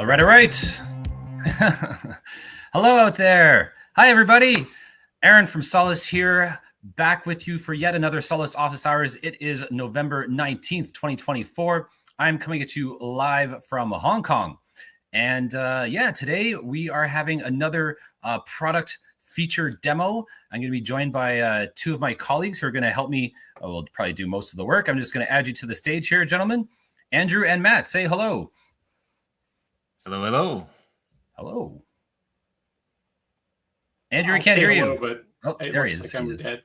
All right. Hello out there. Hi, everybody. Aaron from Solace here, back with you for yet another Solace Office Hours. It is November 19th, 2024. I'm coming at you live from Hong Kong. And today we are having another product feature demo. I'm going to be joined by two of my colleagues who are going to help me. We'll probably do most of the work. I'm just going to add you to the stage here, gentlemen. Andrew and Matt, say hello. Hello, hello. Hello. Andrew, I can't hear you. But there he is. I'm dead.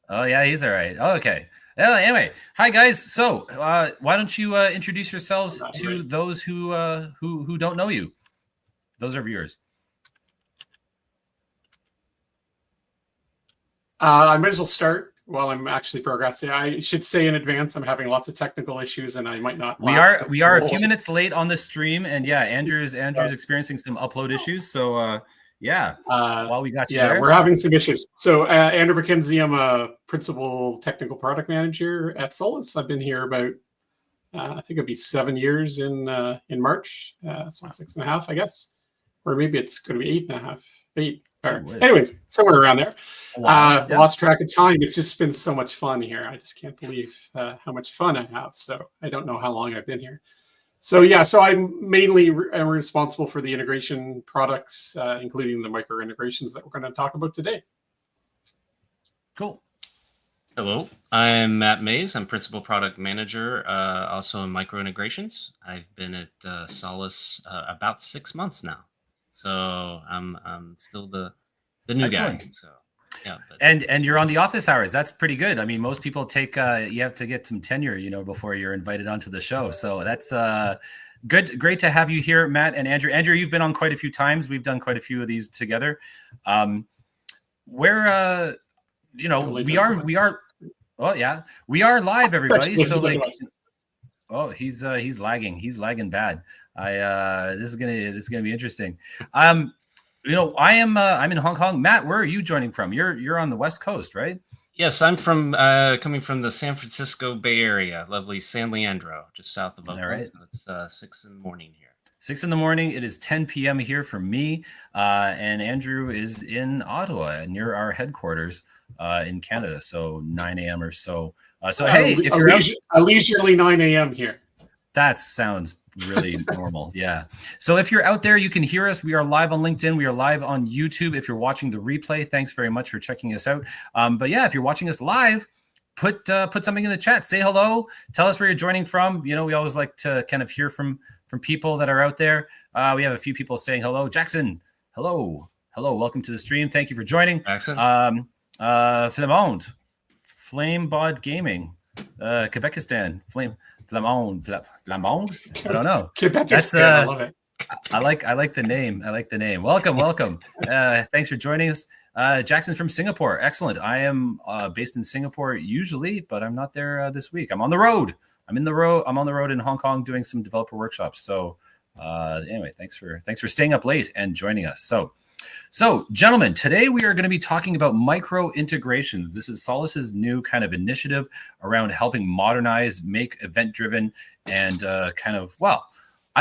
Oh, yeah, he's all right. Oh, okay. Anyway, hi, guys. So why don't you introduce yourselves to those who don't know you? Those are viewers. I might as well start while I'm actually progressing. I should say in advance I'm having lots of technical issues and I might not. We are a few minutes late on the stream, and yeah, Andrew's experiencing some upload issues. So while we got you there. We're having some issues. So Andrew MacKenzie, I'm a principal technical product manager at Solace. I've been here about I think it'll be 7 years in March, so 6.5, I guess, or maybe it's going to be 8.5. 8. Anyways, somewhere around there. Lost track of time. It's just been so much fun here. I just can't believe how much fun I have. So I don't know how long I've been here. So I'm mainly responsible for the integration products, including the micro integrations that we're going to talk about today. Cool. Hello, I'm Matt Mays. I'm principal product manager, also in micro integrations. I've been at Solace about 6 months now. So I'm still the new guy. So yeah. And you're on the office hours. That's pretty good. I mean, most people take you have to get some tenure, before you're invited onto the show. So that's good. Great to have you here, Matt and Andrew. Andrew, you've been on quite a few times. We've done quite a few of these together. We are. Oh yeah, we are live, everybody. So he's lagging. He's lagging bad. This is gonna be interesting. I'm in Hong Kong. Matt, where are you joining from? You're on the West Coast, right? Yes, I'm from coming from the San Francisco Bay Area, lovely San Leandro, just south of Oakland. Right. So it's 6 in the morning here. 6 in the morning. It is 10 p.m. here for me, and Andrew is in Ottawa near our headquarters in Canada. So 9 a.m. or so. Hey, if you're a leisurely 9 a.m. here. That sounds really normal. Yeah. So if you're out there, you can hear us. We are live on LinkedIn. We are live on YouTube. If you're watching the replay, thanks very much for checking us out. But yeah, if you're watching us live, put something in the chat. Say hello. Tell us where you're joining from. We always like to kind of hear from people that are out there. We have a few people saying hello. Jackson, hello. Welcome to the stream. Thank you for joining. Jackson. Flamand, Flamebod Gaming, Quebecistan, Flamand. I don't know. I love it. I like the name. Welcome. Thanks for joining us. Jackson from Singapore. Excellent. I am based in Singapore usually, but I'm not there this week. I'm on the road. I'm on the road in Hong Kong doing some developer workshops. So anyway, thanks for staying up late and joining us. So, gentlemen, today we are going to be talking about micro integrations. This is Solace's new kind of initiative around helping modernize, make event-driven, and I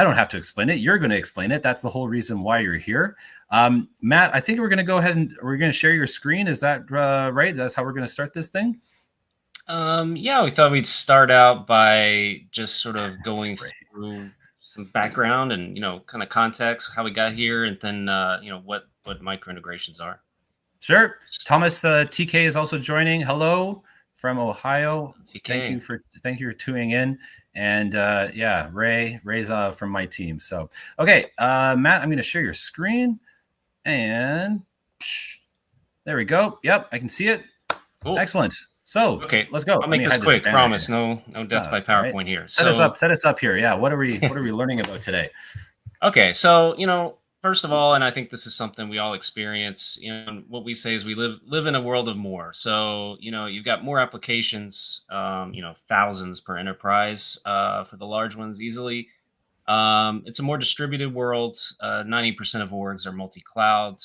don't have to explain it. You're going to explain it. That's the whole reason why you're here. Matt, I think we're going to go ahead and we're going to share your screen. Is that right? That's how we're going to start this thing? Yeah, we thought we'd start out by just sort of going through some background and, kind of context, how we got here, and then, what micro integrations are. Sure. Thomas TK is also joining. Hello from Ohio. TK. Thank you for tuning in. And Ray's from my team. So, okay, Matt, I'm going to share your screen. And there we go. Yep, I can see it. Cool. Excellent. So, okay, let's go. I'll make this quick. Promise, no death by PowerPoint right. Here. Set us up here. Yeah, what are we learning about today? Okay, so first of all, and I think this is something we all experience. What we say is we live in a world of more. So you've got more applications. Thousands per enterprise for the large ones easily. It's a more distributed world. 90% of orgs are multi-cloud.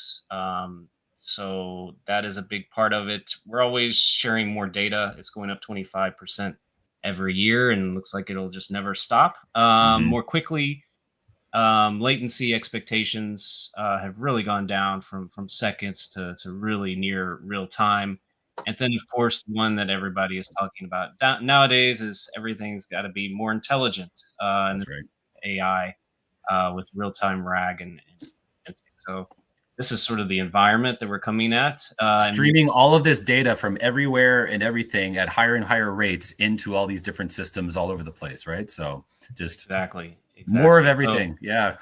So that is a big part of it. We're always sharing more data. It's going up 25% every year, and looks like it'll just never stop. More quickly, latency expectations have really gone down from seconds to really near real time. And then, of course, the one that everybody is talking about nowadays is everything's got to be more intelligent, and That's right. AI with real time RAG and so this is sort of the environment that we're coming at. Streaming all of this data from everywhere and everything at higher and higher rates into all these different systems all over the place, right? So just exactly. more of everything. Yeah.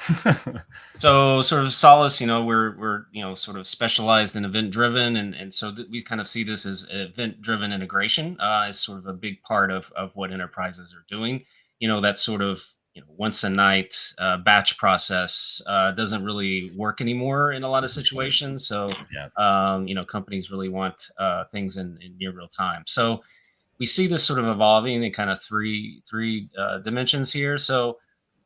So sort of Solace, we're sort of specialized in event driven, and so we kind of see this as event driven integration as sort of a big part of what enterprises are doing. That sort of once a night batch process doesn't really work anymore in a lot of situations. So Yeah. companies really want things in near real time. So we see this sort of evolving in kind of three dimensions here. So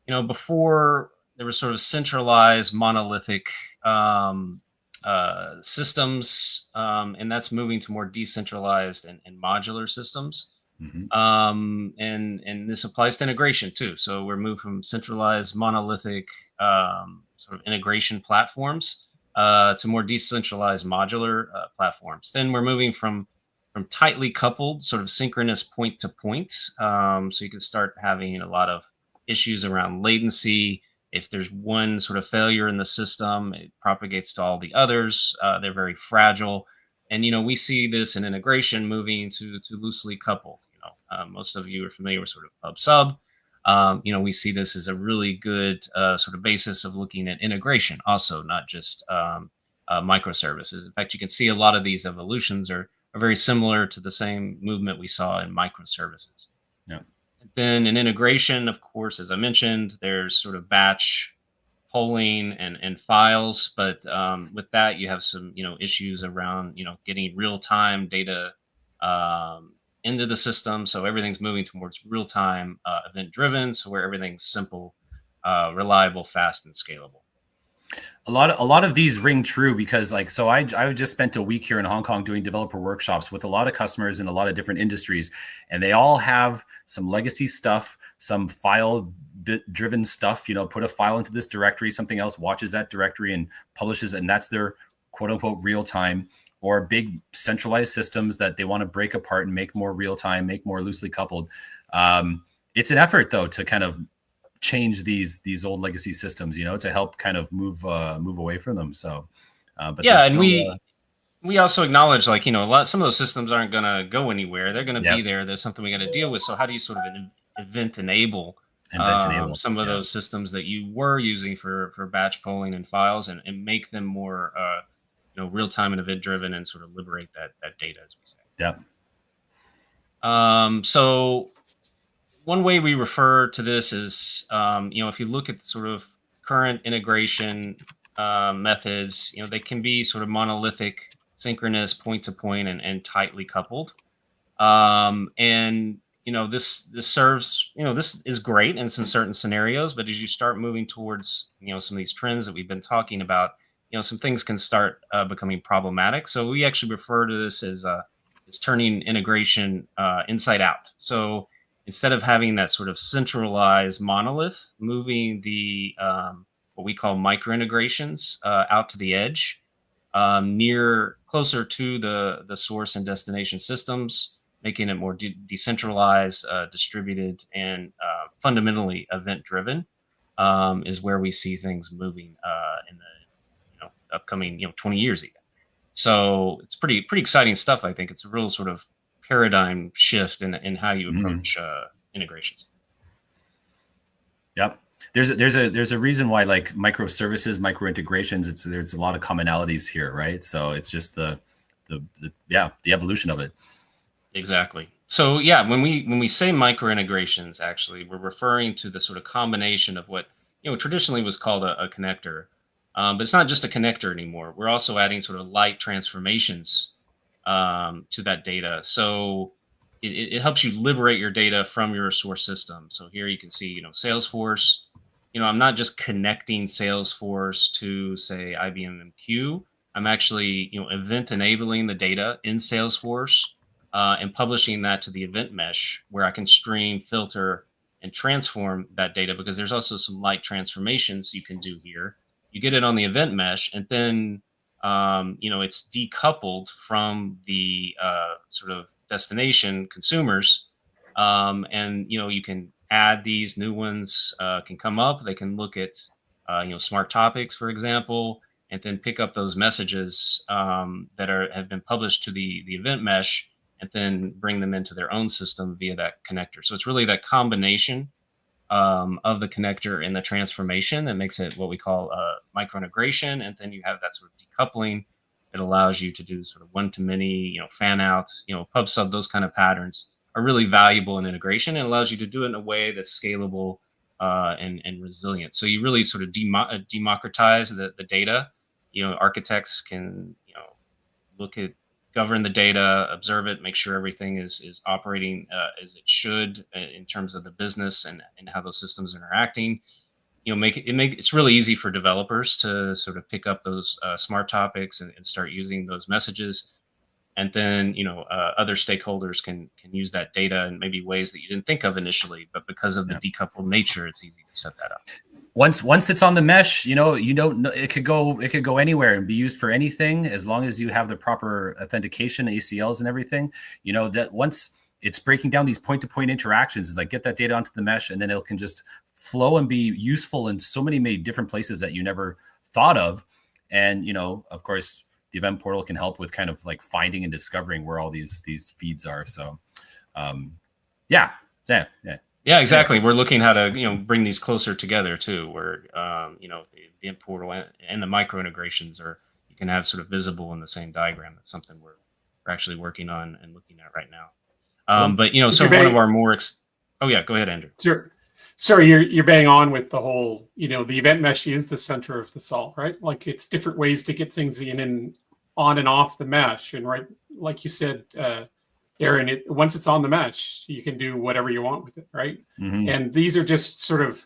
before there was sort of centralized monolithic systems, and that's moving to more decentralized and modular systems. Mhm. And this applies to integration too. So we're moved from centralized monolithic sort of integration platforms to more decentralized modular platforms. Then we're moving from tightly coupled sort of synchronous point to point. So you can start having a lot of issues around latency. If there's one sort of failure in the system, it propagates to all the others. They're very fragile. And we see this in integration moving to loosely coupled. Most of you are familiar with sort of PubSub. We see this as a really good sort of basis of looking at integration, also not just microservices. In fact, you can see a lot of these evolutions are very similar to the same movement we saw in microservices. Yeah. Then in integration, of course, as I mentioned, there's sort of batch polling and files, but with that you have some issues around getting real time data into the system. So everything's moving towards real time event driven, so where everything's simple, reliable, fast, and scalable. A lot of these ring true because I just spent a week here in Hong Kong doing developer workshops with a lot of customers in a lot of different industries, and they all have some legacy stuff, some file driven stuff. Put a file into this directory, something else watches that directory and publishes it, and that's their quote unquote real time. Or big centralized systems that they want to break apart and make more real time, make more loosely coupled. It's an effort though to kind of change these old legacy systems, to help kind of move away from them. So, but yeah, and we also acknowledge some of those systems aren't going to go anywhere. They're going to be there. There's something we got to deal with. So how do you sort of event enable some of those systems that you were using for batch polling and files and make them more real time and event driven and sort of liberate that data, as we say. Yeah. So one way we refer to this is, if you look at the sort of current integration methods, they can be sort of monolithic, synchronous, point to point, and tightly coupled. And this serves, this is great in some certain scenarios, but as you start moving towards, some of these trends that we've been talking about, some things can start becoming problematic. So we actually refer to this as turning integration inside out. So instead of having that sort of centralized monolith, moving the what we call micro integrations out to the edge, closer to the source and destination systems, making it more decentralized, distributed, and fundamentally event driven, is where we see things moving in the upcoming 20 years even. So it's pretty exciting stuff. I think it's a real sort of paradigm shift in how you approach integrations. Yep. There's a reason why microservices, micro integrations, there's a lot of commonalities here, right? So it's just the evolution of it. Exactly. So yeah, when we say micro integrations, actually we're referring to the sort of combination of what traditionally was called a connector. But it's not just a connector anymore. We're also adding sort of light transformations to that data. So it helps you liberate your data from your source system. So here you can see, Salesforce. I'm not just connecting Salesforce to, say, IBM MQ. I'm actually, event enabling the data in Salesforce and publishing that to the event mesh where I can stream, filter, and transform that data, because there's also some light transformations you can do here. You get it on the event mesh, and then it's decoupled from the sort of destination consumers, and you can add these new ones, can come up. They can look at smart topics, for example, and then pick up those messages that have been published to the event mesh, and then bring them into their own system via that connector. So it's really that combination of the connector and the transformation that makes it what we call micro integration. And then you have that sort of decoupling that allows you to do sort of one-to-many, fan out, PubSub. Those kind of patterns are really valuable in integration, and allows you to do it in a way that's scalable and resilient. So you really sort of democratize the data. Architects can govern the data, observe it, make sure everything is operating as it should in terms of the business and how those systems are interacting. It's really easy for developers to sort of pick up those smart topics and start using those messages. And then, other stakeholders can use that data in maybe ways that you didn't think of initially, but because of the decoupled nature, it's easy to set that up. Once it's on the mesh, it could go anywhere and be used for anything, as long as you have the proper authentication, ACLs and everything. That once it's breaking down these point-to-point interactions, is like get that data onto the mesh, and then it can just flow and be useful in so many different places that you never thought of. And of course, the event portal can help with kind of like finding and discovering where all these feeds are. So yeah. Yeah, exactly. We're looking how to bring these closer together too, where the event portal and the micro integrations you can have sort of visible in the same diagram. That's something we're actually working on and looking at right now. But so one of our more oh yeah, go ahead, Andrew. Sure. Sorry, you're bang on with the whole, the event mesh is the center of the salt, right? Like, it's different ways to get things in and on and off the mesh. And right, like you said, Aaron, once it's on the mesh, you can do whatever you want with it, right? Mm-hmm. And these are just sort of,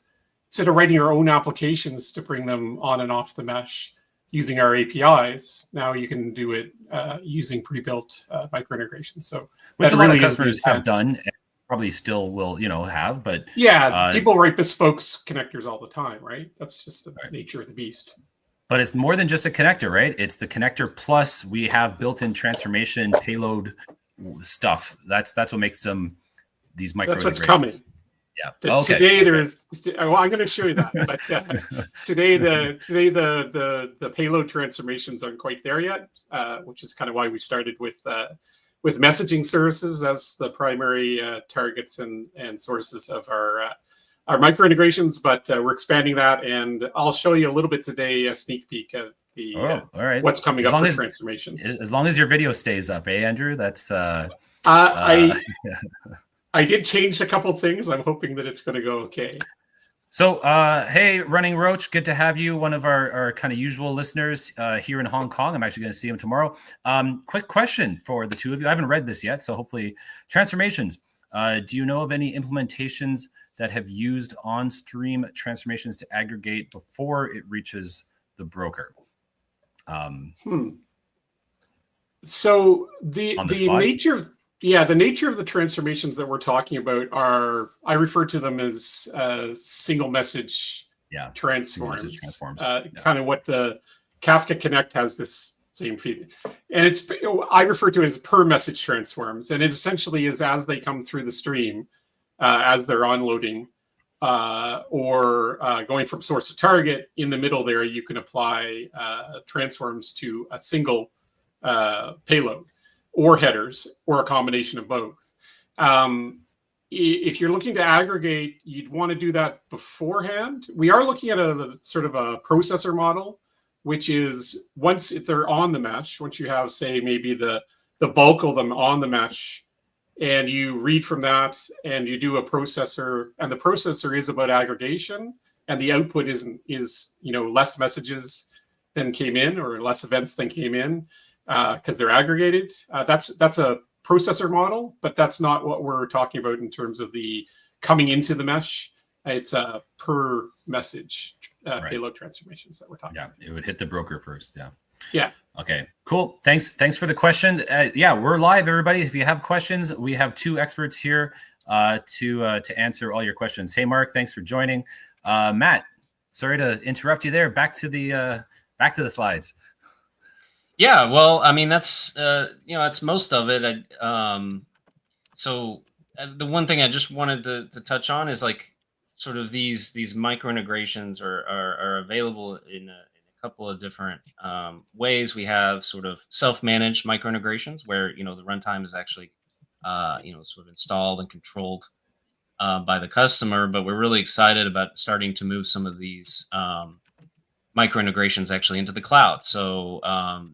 instead of writing your own applications to bring them on and off the mesh using our APIs, now you can do it using pre-built micro integrations. So which that a lot really of customers have done, and probably still will, have. But yeah, people write bespoke connectors all the time, right? That's just the nature of the beast. But it's more than just a connector, right? It's the connector plus we have built-in transformation payload stuff. That's what makes them these micro. That's what's coming. Yeah. Okay. Today there is. Well, I'm going to show you that. But today the payload transformations aren't quite there yet, which is kind of why we started with messaging services as the primary targets and sources of our micro integrations. But we're expanding that, and I'll show you a little bit today, a sneak peek of the all right. what's coming up for transformations. As long as your video stays up, Andrew? That's I did change a couple things. I'm hoping that it's going to go okay. So, hey, Running Roach, good to have you. One of our kind of usual listeners here in Hong Kong. I'm actually going to see him tomorrow. Quick question for the two of you. I haven't read this yet, so hopefully transformations. Do you know of any implementations that have used on-stream transformations to aggregate before it reaches the broker? So the nature of the transformations that we're talking about are, I refer to them as single message transforms. Kind of what the Kafka Connect has this same feed. And I refer to it as per message transforms. And it essentially is as they come through the stream, as they're unloading, or going from source to target. In the middle there, you can apply transforms to a single payload or headers, or a combination of both. If you're looking to aggregate, you'd want to do that beforehand. We are looking at a sort of a processor model, which is once they're on the mesh, once you have, say, maybe the bulk of them on the mesh, and you read from that and you do a processor, and the processor is about aggregation, and the output is less messages than came in, or less events than came in, because they're aggregated. That's a processor model, but that's not what we're talking about in terms of the coming into the mesh. It's a per message payload transformations that we're talking about. Yeah, it would hit the broker first. Yeah. Yeah. Okay, cool. Thanks for the question. Yeah, we're live, everybody. If you have questions, we have two experts here to answer all your questions. Hey, Mark, thanks for joining. Matt, sorry to interrupt you there. Back to the slides. Yeah, well, I mean, that's that's most of it. So the one thing I just wanted to touch on is like sort of these micro integrations are available in a couple of different ways. We have sort of self-managed micro integrations where the runtime is actually sort of installed and controlled by the customer, but we're really excited about starting to move some of these micro integrations actually into the cloud. So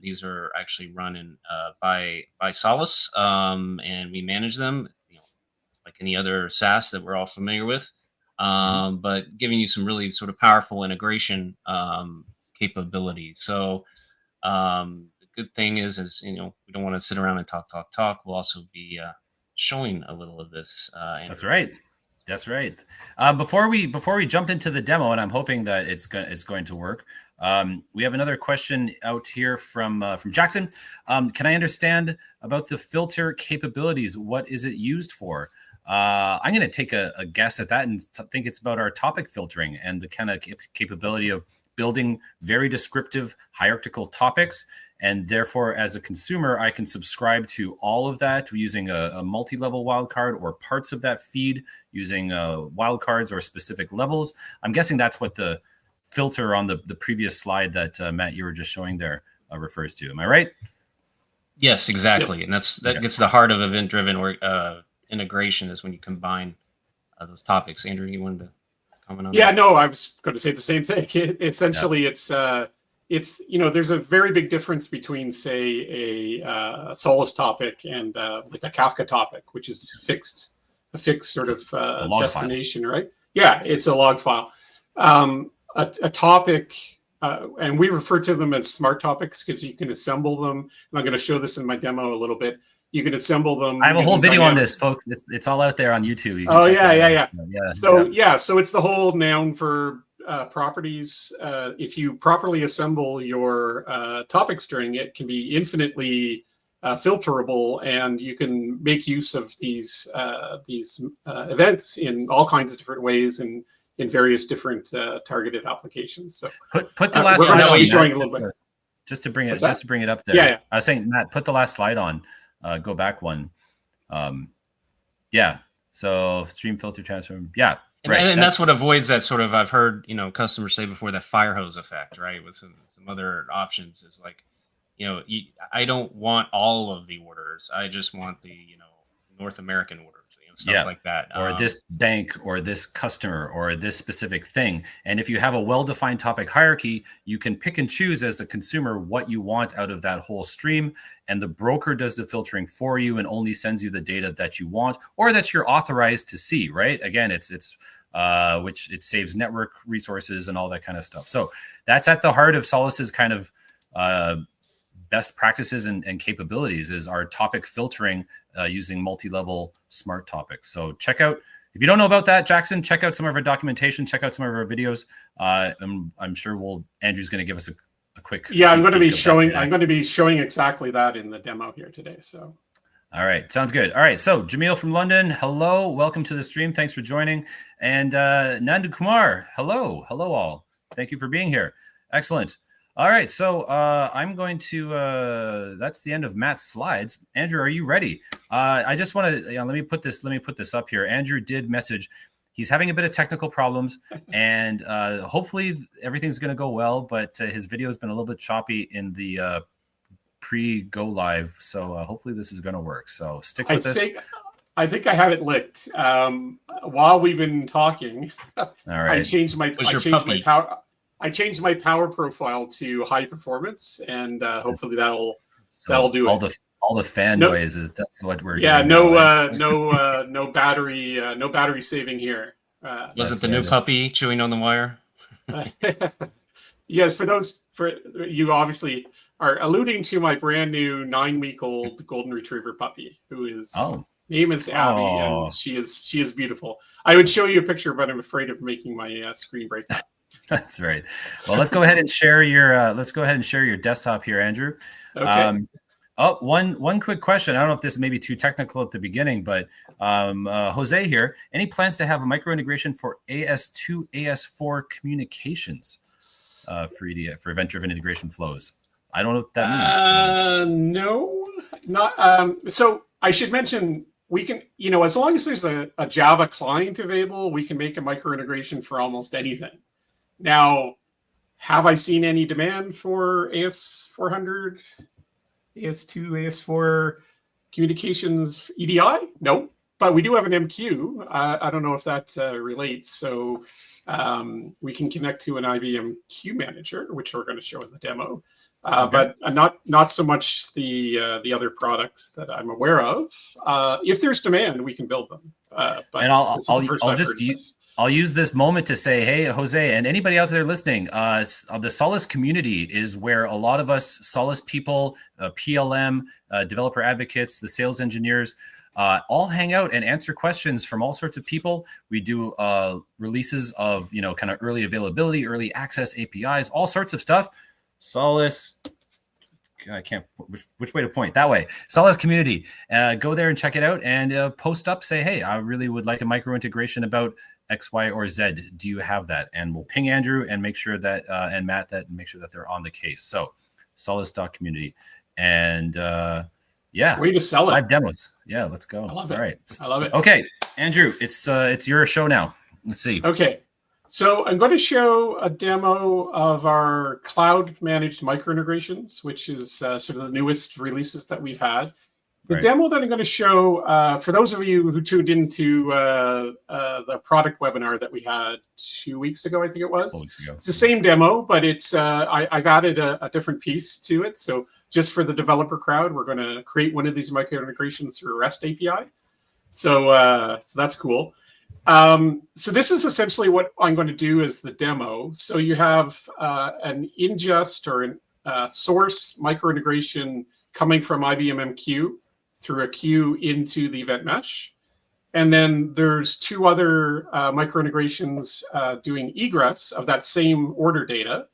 these are actually run by Solace, and we manage them, like any other SaaS that we're all familiar with. But giving you some really sort of powerful integration capabilities. So the good thing is we don't want to sit around and talk. We'll also be showing a little of this. That's right. That's right. Before we jump into the demo, and I'm hoping that it's going to work. We have another question out here from Jackson. Can I understand about the filter capabilities? What is it used for? I'm going to take a guess at that and think it's about our topic filtering and the kind of capability of building very descriptive hierarchical topics. And therefore, as a consumer, I can subscribe to all of that using a multi-level wildcard or parts of that feed using wildcards or specific levels. I'm guessing that's what the filter on the previous slide that Matt, you were just showing there refers to. Am I right? Yes, exactly. Yes. And that gets to the heart of event-driven integration is when you combine those topics. Andrew, you wanted to comment on that? Yeah, no, I was going to say the same thing. Essentially, it's there's a very big difference between, say, a Solace topic and like a Kafka topic, which is a fixed sort of destination, file. Right? Yeah, it's a log file. A topic, and we refer to them as smart topics because you can assemble them. And I'm going to show this in my demo a little bit. You can assemble them. I have a whole video on this, folks. It's all out there on YouTube. You can So it's the whole noun for properties. If you properly assemble your topic string, it can be infinitely filterable, and you can make use of these events in all kinds of different ways and in various different targeted applications. So put the last slide on, showing a little bit. Just to bring it up there. Yeah. I was saying, Matt, put the last slide on. Go back one. Yeah. So stream filter transform. Yeah. Right. And that's what avoids that sort of, I've heard, customers say before, that fire hose effect, right? With some other options is like, I don't want all of the orders. I just want the, North American orders. Stuff like that, or this bank, or this customer, or this specific thing. And if you have a well-defined topic hierarchy, you can pick and choose as a consumer what you want out of that whole stream, and the broker does the filtering for you and only sends you the data that you want or that you're authorized to see. Right? Again, it's which it saves network resources and all that kind of stuff. So that's at the heart of Solace's kind of best practices and capabilities is our topic filtering using multi-level smart topics. So check out, if you don't know about that, Jackson, check out some of our documentation, check out some of our videos. I'm sure Andrew's going to give us a quick. Yeah, I'm going to be showing exactly that in the demo here today. So. All right. Sounds good. All right. So Jamil from London. Hello. Welcome to the stream. Thanks for joining. And Nandu Kumar. Hello. Hello all. Thank you for being here. Excellent. All right, so I'm going to. That's the end of Matt's slides. Andrew, are you ready? I just want to. Let me put this up here. Andrew did message. He's having a bit of technical problems, and hopefully everything's going to go well. But his video has been a little bit choppy in the pre-go live, so hopefully this is going to work. So stick with this. I think I have it licked. While we've been talking, all right. I changed my power profile to high performance, and hopefully that'll do it. All the fan noises. That's what we're. Yeah, no battery saving here. Was it the new puppy chewing on the wire? Yes, for you obviously are alluding to my brand new 9-week-old golden retriever puppy, who is name is Abby, and she is beautiful. I would show you a picture, but I'm afraid of making my screen break. That's right. Well, let's go ahead and share your desktop here, Andrew. Okay. One quick question. I don't know if this may be too technical at the beginning, but Jose here. Any plans to have a micro integration for AS2, AS4 communications for EDF, for event-driven integration flows? I don't know what that means. No, not. So I should mention, we can, as long as there's a Java client available, we can make a micro integration for almost anything. Now, have I seen any demand for AS400, AS2, AS4 communications EDI? No, but we do have an MQ. I don't know if that relates. So we can connect to an IBM Queue Manager, which we're going to show in the demo. Okay. But not so much the other products that I'm aware of. If there's demand, we can build them. But and I'll use this moment to say, hey, Jose, and anybody out there listening, the Solace community is where a lot of us Solace people, PLM, developer advocates, the sales engineers, all hang out and answer questions from all sorts of people. We do releases of kind of early availability, early access APIs, all sorts of stuff. Solace, I can't, which way to point? That way. Solace community. Go there and check it out and post up, say, hey, I really would like a micro integration about X, Y, or Z. Do you have that? And we'll ping Andrew and make sure that, and Matt, that make sure that they're on the case. So solace.community. And yeah. Way to sell it. 5 demos. Yeah, let's go. I love it. All right. I love it. Okay, Andrew, it's your show now. Let's see. Okay. So I'm going to show a demo of our cloud-managed microintegrations, which is sort of the newest releases that we've had. The demo that I'm going to show, for those of you who tuned into the product webinar that we had 2 weeks ago, I think it was. 4 weeks ago. It's the same demo, but it's I've added a different piece to it. So just for the developer crowd, we're going to create one of these microintegrations through a REST API. So that's cool. So this is essentially what I'm going to do as the demo. So you have an ingest or a source microintegration coming from IBM MQ through a queue into the event mesh. And then there's 2 other microintegrations doing egress of that same order data.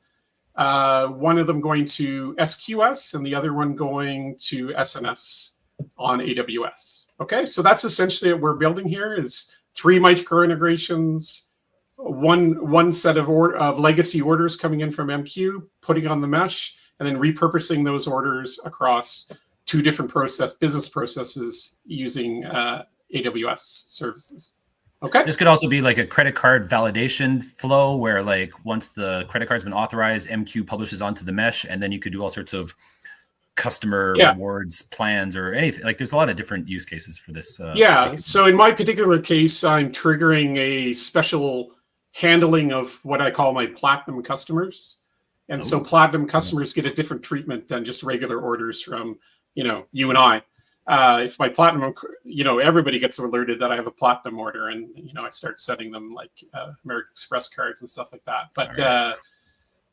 One of them going to SQS and the other one going to SNS on AWS. Okay, so that's essentially what we're building here is 3 microintegrations, one set of legacy orders coming in from MQ, putting on the mesh, and then repurposing those orders across 2 different business processes using AWS services. Okay. This could also be like a credit card validation flow where like once the credit card's been authorized, MQ publishes onto the mesh, and then you could do all sorts of customer rewards plans or anything. Like there's a lot of different use cases for this. So in my particular case, I'm triggering a special handling of what I call my platinum customers. And so platinum customers get a different treatment than just regular orders from, you and I. If my platinum, everybody gets alerted that I have a platinum order and, I start setting them like American Express cards and stuff like that. But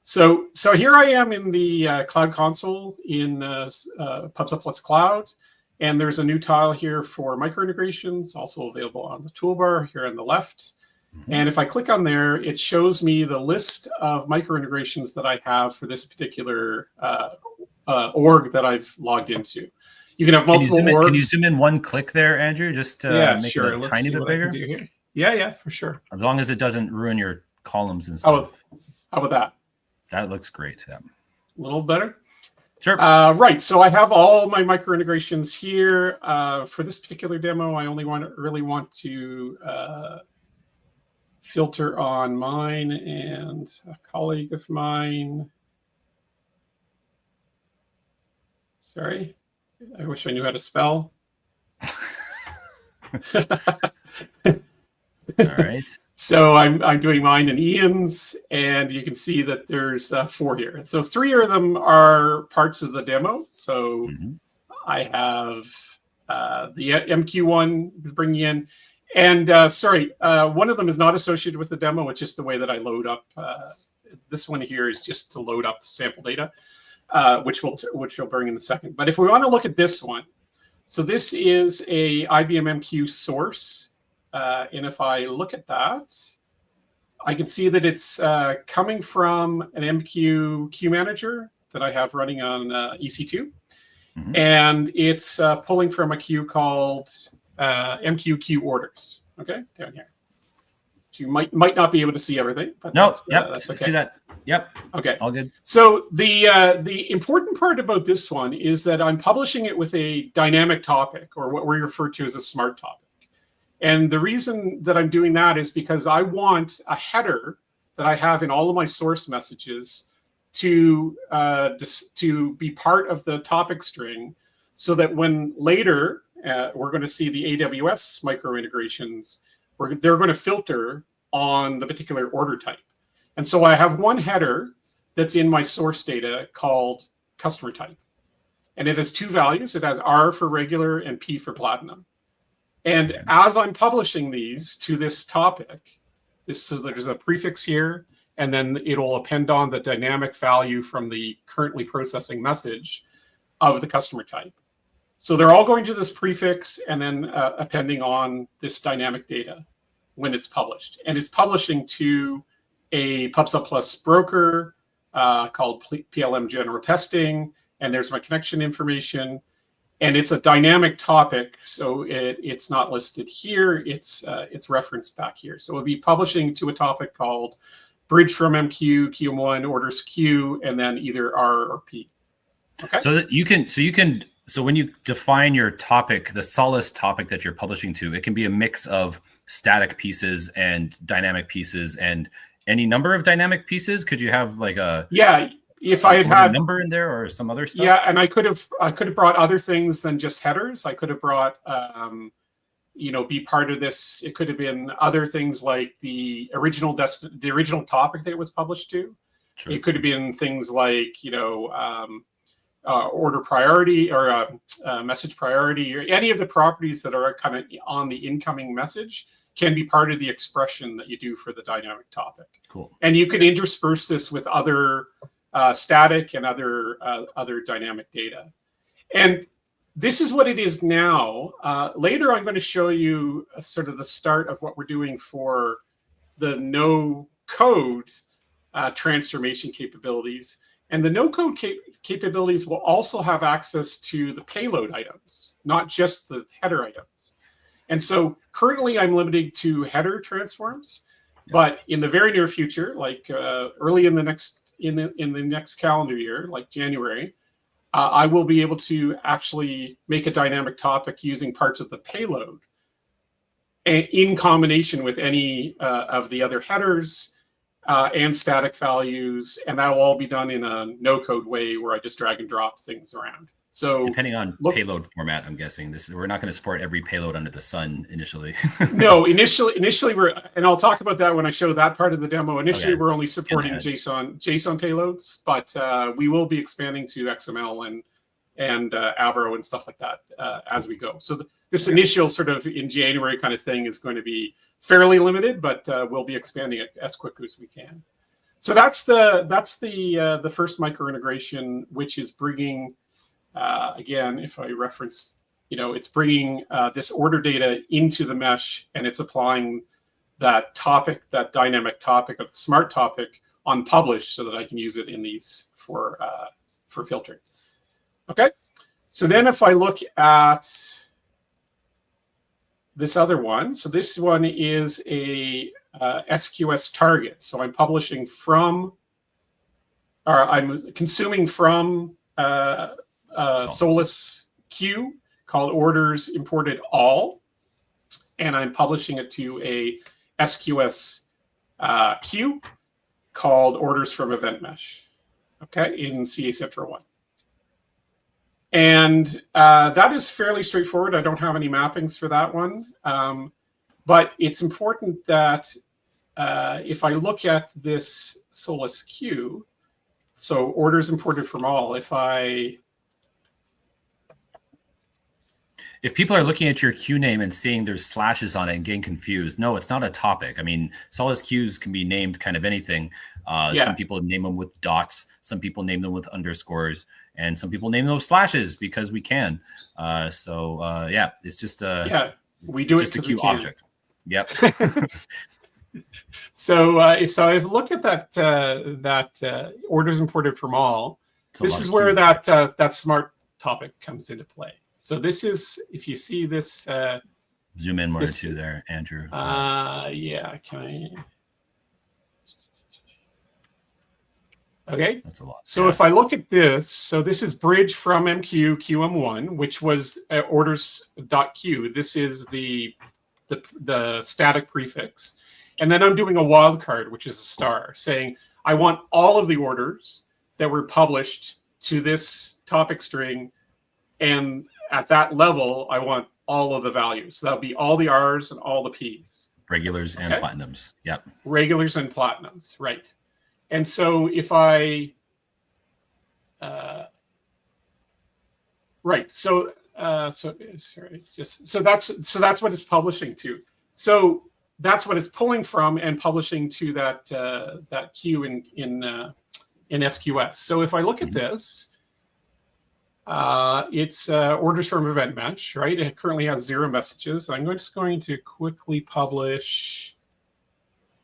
So here I am in the Cloud Console in PubSub Plus Cloud, and there's a new tile here for microintegrations, also available on the toolbar here on the left. Mm-hmm. And if I click on there, it shows me the list of microintegrations that I have for this particular org that I've logged into. You can have multiple orgs. Can you zoom in 1 click there, Andrew? Just to make it a tiny bit bigger? Yeah, for sure. As long as it doesn't ruin your columns and stuff. How about that? That looks great. Yeah. A little better? Sure. Right. So I have all my microintegrations here. For this particular demo, I only really want to filter on mine and a colleague of mine. Sorry. I wish I knew how to spell. All right. So I'm doing mine and Ian's, and you can see that there's 4 here. So 3 of them are parts of the demo. So I have the MQ one bringing in, and one of them is not associated with the demo. It's just the way that I load up. This one here is just to load up sample data, which we'll bring in a second. But if we want to look at this one, so this is a IBM MQ source. And if I look at that, I can see that it's coming from an MQ queue manager that I have running on EC2. Mhm. And it's pulling from a queue called MQ queue orders. Okay, down here. So you might not be able to see everything, but No, that's, yep, that's okay. see that. Yep. Okay. All good. So the important part about this one is that I'm publishing it with a dynamic topic, or what we refer to as a smart topic. And the reason that I'm doing that is because I want a header that I have in all of my source messages to be part of the topic string, so that when later we're going to see the AWS micro integrations, they're going to filter on the particular order type. And so I have one header that's in my source data called customer type. And it has two values. It has R for regular and P for platinum. And as I'm publishing these to this topic, so there's a prefix here, and then it'll append on the dynamic value from the currently processing message of the customer type. So they're all going to this prefix and then appending on this dynamic data when it's published. And it's publishing to a PubSub Plus broker called PLM General Testing, and there's my connection information. And it's a dynamic topic, so it's not listed here. It's referenced back here. So it'll be publishing to a topic called Bridge from MQ, QM1, Orders Q, and then either R or P. Okay. So that you can. So when you define your topic, the Solace topic that you're publishing to, it can be a mix of static pieces and dynamic pieces, and any number of dynamic pieces. Could you have like a if I had a number in there or some other stuff? Yeah, and I could have brought other things than just headers. I could have brought be part of this. It could have been other things like the original topic that it was published to. True. It could have been things like order priority or message priority, or any of the properties that are kind of on the incoming message can be part of the expression that you do for the dynamic topic. Cool. And you can intersperse this with other static and other dynamic data. And this is what it is now. Later, I'm going to show you sort of the start of what we're doing for the no-code transformation capabilities. And the no-code capabilities will also have access to the payload items, not just the header items. And so currently, I'm limited to header transforms. But in the very near future, like early in the next calendar year, like January, I will be able to actually make a dynamic topic using parts of the payload in combination with any of the other headers and static values, and that will all be done in a no-code way where I just drag and drop things around. So depending on payload format, I'm guessing we're not going to support every payload under the sun initially. No, initially we're, and I'll talk about that when I show that part of the demo. Initially, we're only supporting JSON payloads, but we will be expanding to XML and Avro and stuff like that as we go. So this initial sort of in January kind of thing is going to be fairly limited, but we'll be expanding it as quickly as we can. So that's the first micro integration, which is bringing. Again, if I reference, it's bringing this order data into the mesh, and it's applying that topic, that dynamic topic of the smart topic on publish, so that I can use it in these for filtering. Okay, so then if I look at this other one, so this one is a SQS target. So I'm publishing from, or I'm consuming from. Solace queue called orders imported all, and I'm publishing it to a SQS queue called orders from event mesh, okay, in CA Central 1. And that is fairly straightforward. I don't have any mappings for that one, but it's important that if I look at this Solace queue, so orders imported from all, if people are looking at your queue name and seeing there's slashes on it and getting confused, no, it's not a topic. I mean, Solace queues can be named kind of anything. Some people name them with dots. Some people name them with underscores. And some people name them with slashes because we can. It's just we do just it a queue object. Yep. So if I look at that orders imported from all, this is where that smart topic comes into play. So this is, if you see this, zoom in more to there, Andrew. Yeah, can I? Okay. That's a lot. So if I look at this, so this is bridge from MQ QM1, which was orders.q. This is the static prefix. And then I'm doing a wildcard, which is a star, saying I want all of the orders that were published to this topic string. And at that level, I want all of the values. So that'll be all the R's and all the P's. Regulars and platinums. Yep. Regulars and platinums, right. And so if I, right. So that's what it's publishing to. So that's what it's pulling from and publishing to that queue in SQS. So if I look at this, it's orders from event match, right? It currently has 0 messages. I'm just going to quickly publish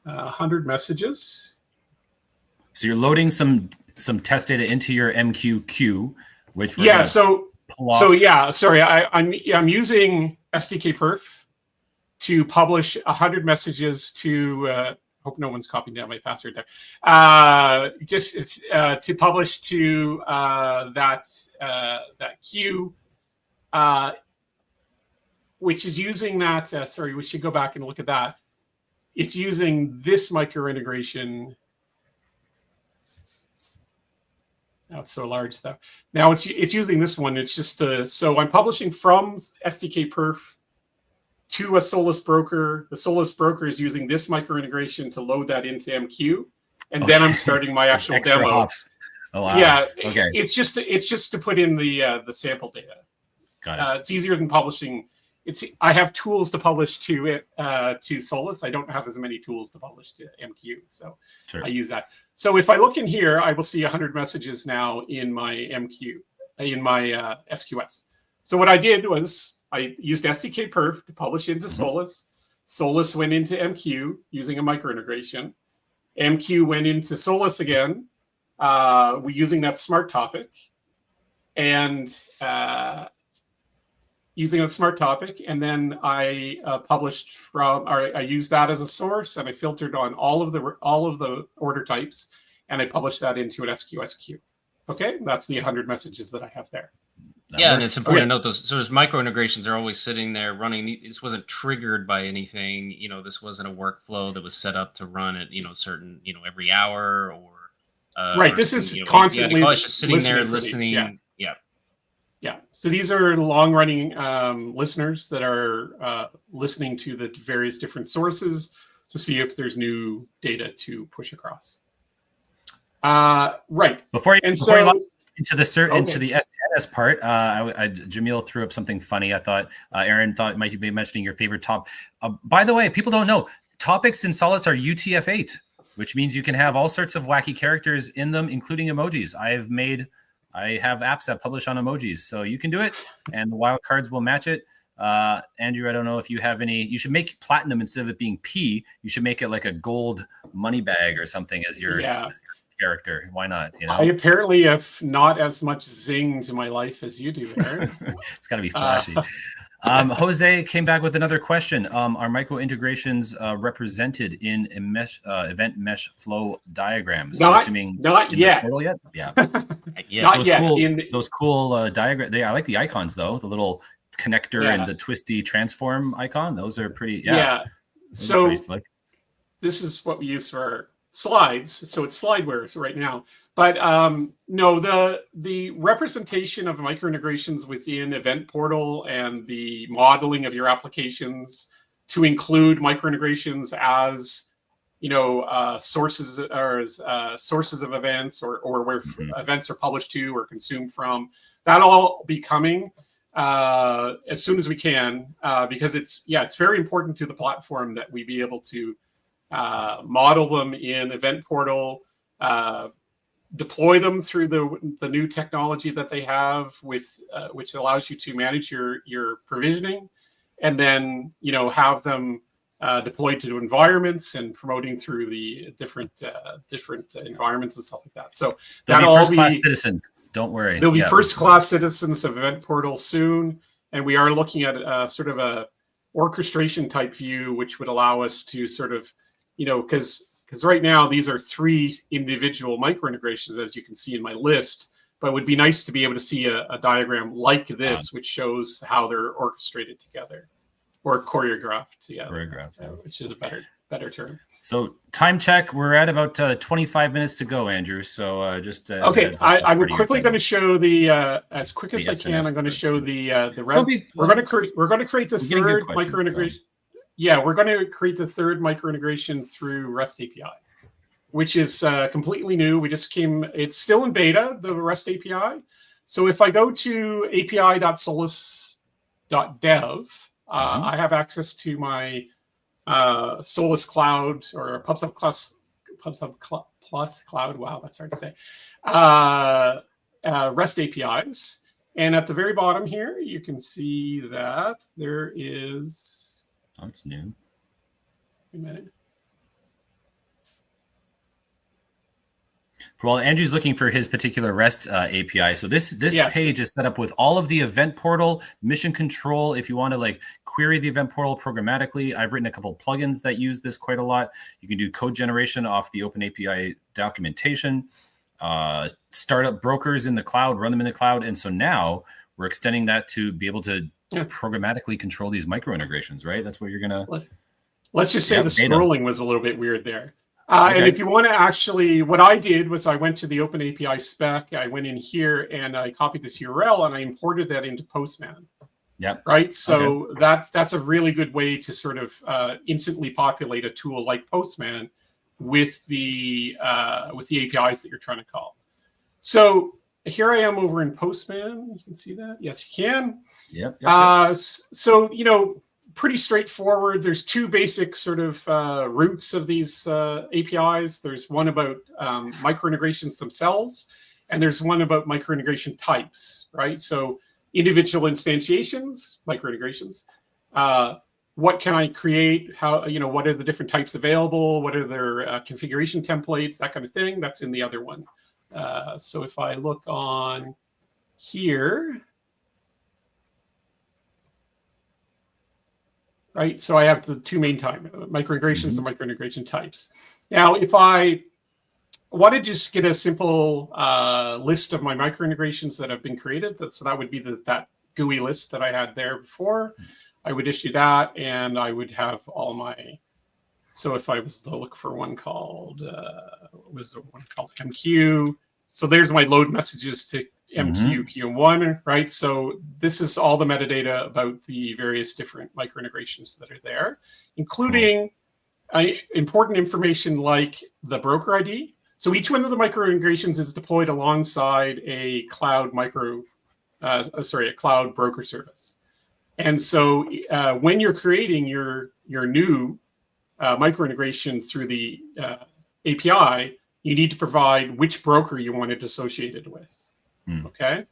100 messages. So you're loading some test data into your MQ queue, which I'm using SDK perf to publish 100 messages to hope no one's copying down my password there. To publish to that queue, which is using that. We should go back and look at that. It's using this micro integration. Now it's so large though. Now it's using this one. It's just so I'm publishing from SDK perf to a Solace broker. The Solace broker is using this micro integration to load that into MQ, and then I'm starting my actual demo. Hops. Oh wow. Yeah. Okay. It's just to put in the sample data. Got it. It's easier than publishing. I have tools to publish to it to Solace. I don't have as many tools to publish to MQ, so I use that. So if I look in here, I will see 100 messages now in my MQ, in my SQS. So what I did was I used SDK perf to publish into Solace. Solace went into MQ using a micro integration. MQ went into Solace again, using that smart topic, and using a smart topic, and then I published from, or I used that as a source, and I filtered on all of the order types, and I published that into an SQS queue. Okay, that's the 100 messages that I have there. And it's important to note those micro integrations are always sitting there running. This wasn't triggered by anything. This wasn't a workflow that was set up to run at certain every hour or right. This is constantly just sitting there listening. Yeah. So these are long-running listeners that are listening to the various different sources to see if there's new data to push across. Right. Before you log into the STS part, Jamil threw up something funny. I thought Aaron thought might be mentioning your favorite top. By the way, people don't know topics in Solace are UTF-8, which means you can have all sorts of wacky characters in them, including emojis. I have apps that publish on emojis, so you can do it, and the wildcards will match it. Andrew, I don't know if you have any. You should make platinum instead of it being P. You should make it like a gold money bag or something as your character. Why not? I apparently have not as much zing to my life as you do, Aaron. It's got to be flashy. Jose came back with another question. Are micro integrations represented in event mesh flow diagrams? Not yet. Yeah. Not yet. Those cool diagrams. I like the icons though. The little connector and the twisty transform icon. Those are pretty. Yeah. So this is what we use for our slides. So it's slideware right now. But no, the representation of micro integrations within Event Portal and the modeling of your applications to include micro integrations as sources or as sources of events or where events are published to or consumed from, that'll all be coming as soon as we can because it's very important to the platform that we be able to model them in Event Portal. Deploy them through the new technology that they have with which allows you to manage your provisioning, and then have them deployed to environments and promoting through the different environments and stuff like that. So They'll be first-class citizens. Don't worry. There'll be first-class citizens of Event Portal soon, and we are looking at sort of a orchestration type view, which would allow us to sort of, because right now these are 3 individual micro integrations, as you can see in my list. But it would be nice to be able to see a diagram like this, which shows how they're orchestrated together or choreographed together, which is a better term. So time check, we're at about 25 minutes to go, Andrew. So just okay, I'm quickly going to show the as quick as I can. I'm going to show the red. We're going to create the third micro integration. Yeah, we're going to create the third micro integration through REST API, which is completely new. It's still in beta, the REST API. So if I go to api.solace.dev, I have access to my Solace Cloud or PubSub Plus Cloud. Wow, that's hard to say. REST APIs. And at the very bottom here, you can see that there is... Oh, it's new. A minute. Well, Andrew's looking for his particular REST API. So this page is set up with all of the event portal, mission control. If you want to query the event portal programmatically, I've written a couple of plugins that use this quite a lot. You can do code generation off the OpenAPI documentation, start up brokers in the cloud, run them in the cloud. And so now we're extending that to be able to programmatically control these micro integrations, right? That's what you're going to... Let's just say the scrolling was a little bit weird there. And if you want to actually, what I did was I went to the OpenAPI spec, I went in here and I copied this URL and I imported that into Postman. Yep. Right. So that's a really good way to sort of instantly populate a tool like Postman with the APIs that you're trying to call. So here I am over in Postman. You can see that. Yes, you can. Yep. So, pretty straightforward. There's 2 basic sort of roots of these APIs. There's one about micro integrations themselves, and there's one about micro integration types, right? So individual instantiations, micro integrations. What can I create? How, what are the different types available? What are their configuration templates? That kind of thing. That's in the other one. So if I look on here, right? So I have the 2 main types, micro integrations and micro integration types. Now, if I want to just get a simple list of my micro integrations that have been created, so that would be that GUI list that I had there before. I would issue that, and I would have all my. So if I was to look for one called, MQ. So there's my load messages to MQ, QM1, right? So this is all the metadata about the various different micro integrations that are there, including important information like the broker ID. So each one of the micro integrations is deployed alongside a cloud cloud broker service. And so when you're creating your new micro integration through the API, you need to provide which broker you want it associated with. Okay.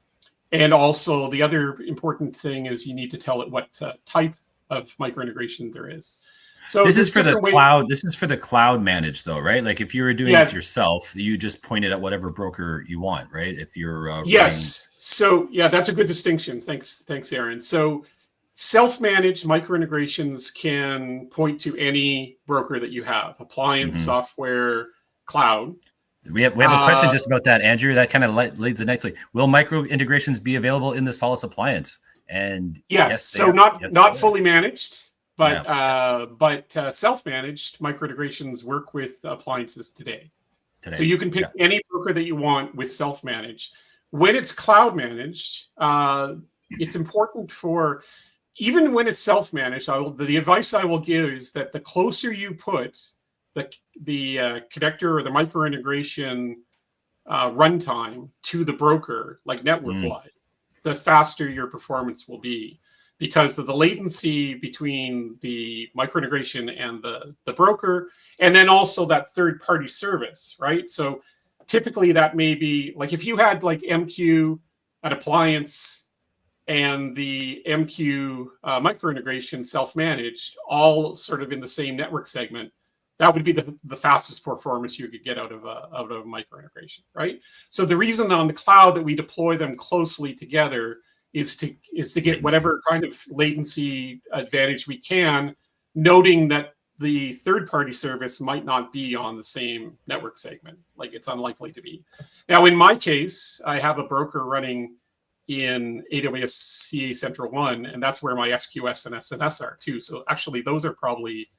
And also the other important thing is you need to tell it what type of micro integration there is. So this is for the cloud. This is for the cloud managed though, right? Like if you were doing this yourself, you just point it at whatever broker you want, right? If you're yes. So that's a good distinction. Thanks, Aaron. So self-managed micro integrations can point to any broker that you have: appliance, software, cloud. We have a question just about that, Andrew. That kind of leads the next. Will micro integrations be available in the Solace appliance? And yes, so not fully managed, but self-managed micro integrations work with appliances today. So you can pick any broker that you want with self-managed. When it's cloud managed, it's important for, even when it's self-managed, the advice I will give is that the closer you put the connector or the micro integration runtime to the broker, like network-wise, the faster your performance will be, because of the latency between the micro integration and the broker, and then also that third-party service, right? So typically that may be like if you had like MQ, an appliance, and the MQ micro integration self-managed, all sort of in the same network segment, that would be the fastest performance you could get out of a micro integration, right? So the reason on the cloud that we deploy them closely together is to get whatever kind of latency advantage we can, noting that the third-party service might not be on the same network segment. Like, it's unlikely to be. Now, in my case, I have a broker running in AWS CA Central 1, and that's where my SQS and SNS are too. So actually, those are probably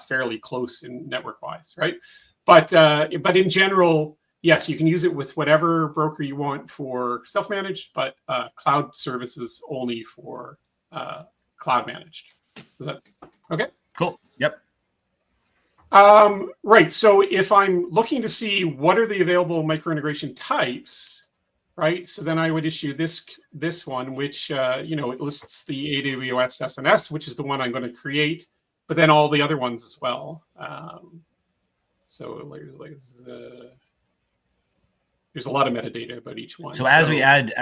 fairly close in network-wise, right? But in general, yes, you can use it with whatever broker you want for self-managed, but cloud services only for cloud managed. Is that okay? Cool. Yep. Right. So if I'm looking to see what are the available micro integration types, right? So then I would issue this one, which it lists the AWS SNS, which is the one I'm going to create, but then all the other ones as well. So there's a lot of metadata about each one. So as we add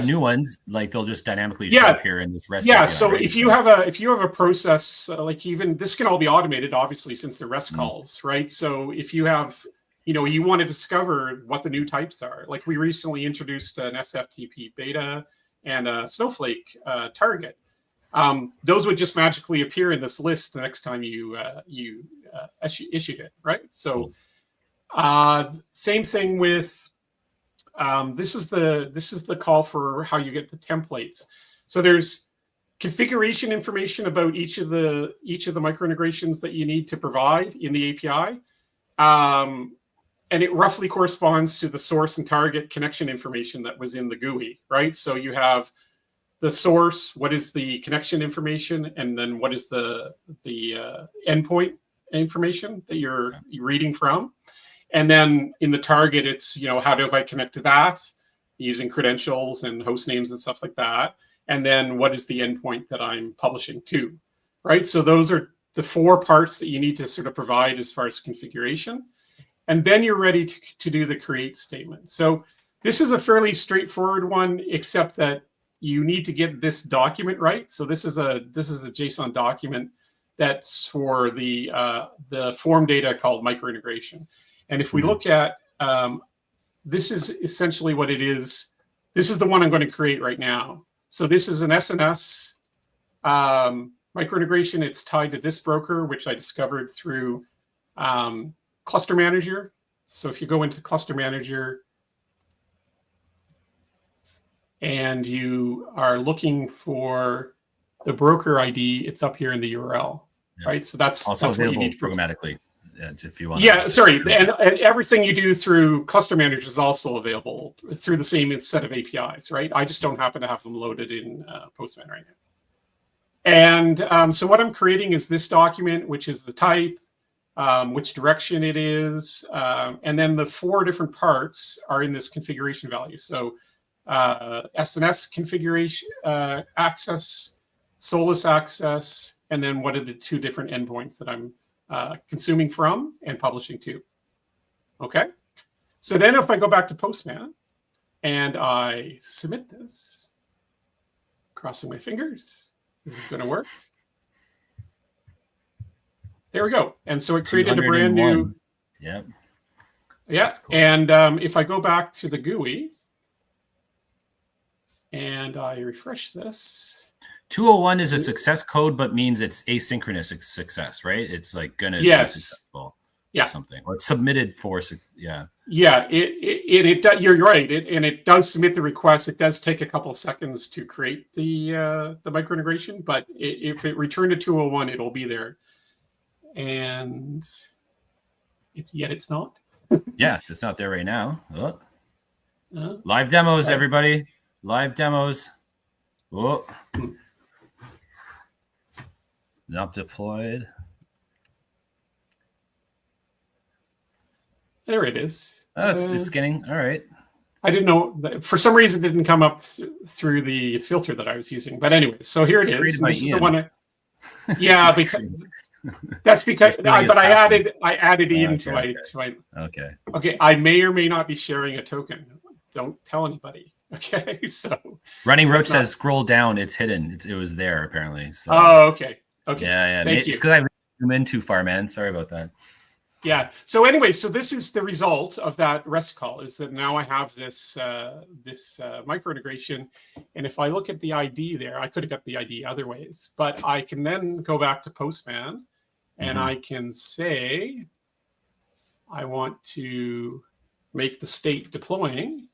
new ones, like they'll just dynamically show up here in this REST. Yeah. API, So right? if you have a process, like even this can all be automated, obviously, since they're REST calls, right? So if you have, you want to discover what the new types are. Like we recently introduced an SFTP beta and a Snowflake target. Those would just magically appear in this list the next time you issued it, right? So same thing with this is the call for how you get the templates. So there's configuration information about each of the micro integrations that you need to provide in the API. And it roughly corresponds to the source and target connection information that was in the GUI, right? So you have the source, what is the connection information, and then what is the endpoint information that you're reading from. And then in the target, it's, how do I connect to that using credentials and host names and stuff like that. And then what is the endpoint that I'm publishing to, right? So those are the 4 parts that you need to sort of provide as far as configuration. And then you're ready to do the create statement. So this is a fairly straightforward one, except that you need to get this document right. So this is a JSON document that's for the form data called micro integration. And if we look at, this is essentially what it is. This is the one I'm going to create right now. So this is an SNS micro integration. It's tied to this broker, which I discovered through Cluster Manager. So if you go into Cluster Manager and you are looking for the broker ID, it's up here in the URL, right? So that's what you need to programmatically. If you want. Yeah, sorry, and everything you do through Cluster Manager is also available through the same set of APIs, right? I just don't happen to have them loaded in Postman right now. And so what I'm creating is this document, which is the type, which direction it is, and then the 4 different parts are in this configuration value. So SNS configuration access, Solace access, and then what are the 2 different endpoints that I'm consuming from and publishing to. Okay. So then if I go back to Postman and I submit this, crossing my fingers, this is going to work. There we go. And so it created a brand new. Yep. Yeah. Cool. And if I go back to the GUI and I refresh this. 201 is a success code, but means it's asynchronous success, right? It's like going to be successful or something. Or it's submitted for, Yeah, you're right. And it does submit the request. It does take a couple of seconds to create the micro integration, but if it returned to 201, it'll be there. And it's not. Yeah, it's not there right now. Oh. Live demos, everybody. Live demos. Oh. Not deployed. There it is. Oh, it's getting all right. I didn't know. For some reason, it didn't come up through the filter that I was using. But anyway, so here it is. This is the one. Yeah, because that's because. But I added Ian to my. Okay. Okay. I may or may not be sharing a token. Don't tell anybody. Okay, so Running Roach says scroll down. It's hidden. It was there apparently. So. Oh, okay. Okay. Yeah. Thank you. It's because I zoomed in too far, man. Sorry about that. Yeah. So anyway, so this is the result of that REST call, is that now I have this micro integration, and if I look at the ID there, I could have got the ID other ways, but I can then go back to Postman, and I can say I want to make the state deploying,